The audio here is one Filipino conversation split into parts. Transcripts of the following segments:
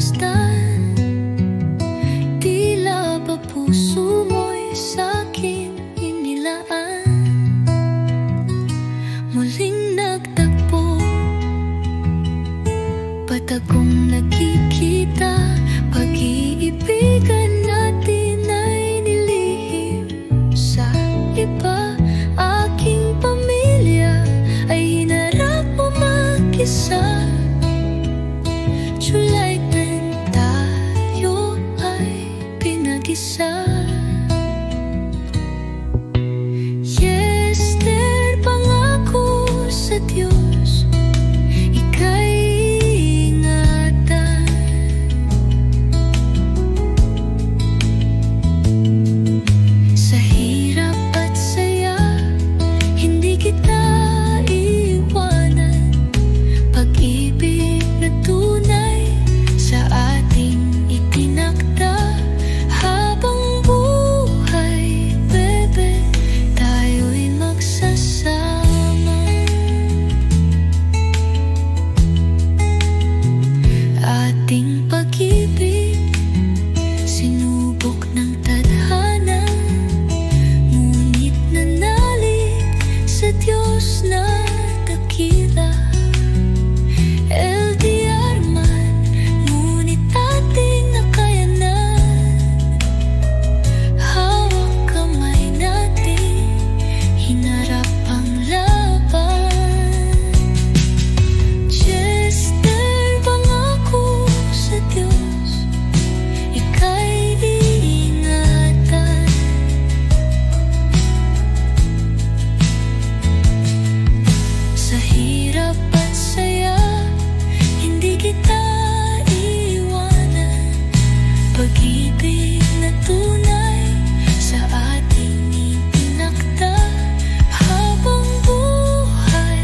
pagmasdan, tila ba puso mo'y sa'kin inilaan. Muling nagtagpo, patagong nakikita, pag-iibigan natin ay nilihim sa iba. Aking pamilya ay hinarap mo mag-isa. July 10 tayo ay pinag-isa. Yester, pangako sa Diyos, ika'y ingatan. Sa hirap at saya, hindi kita iwanan. Pag-ibig na tunay sa ating itinakda, habang buhay, bebe, tayo'y magsasama. Ating pag-ibig, sinubok ng tadhana, ngunit nanalig sa Diyos na dakila. LDR man, ngunit ating nakayanan. Hawak kamay natin, hinarap ang laban. Chester, pangako sa Diyos, ika'y iingatan. Sa hirap at saya, hindi kita iwanan. Pag-ibig na tunay sa ating itinakda, habang buhay,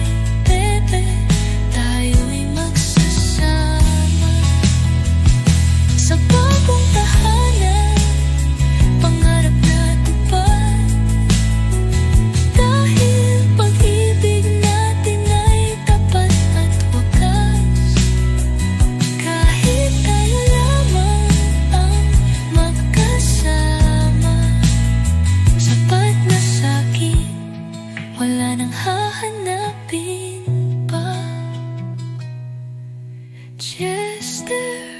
bebe, tayo'y magsasama. Sa bagong tahanan, pangarap na tupad, dahil pag-ibig natin ay tapat at wagas. Kahit tayo lamang ang magkasama, sapat na sa'kin, wala nang hahanapin pa. Chester,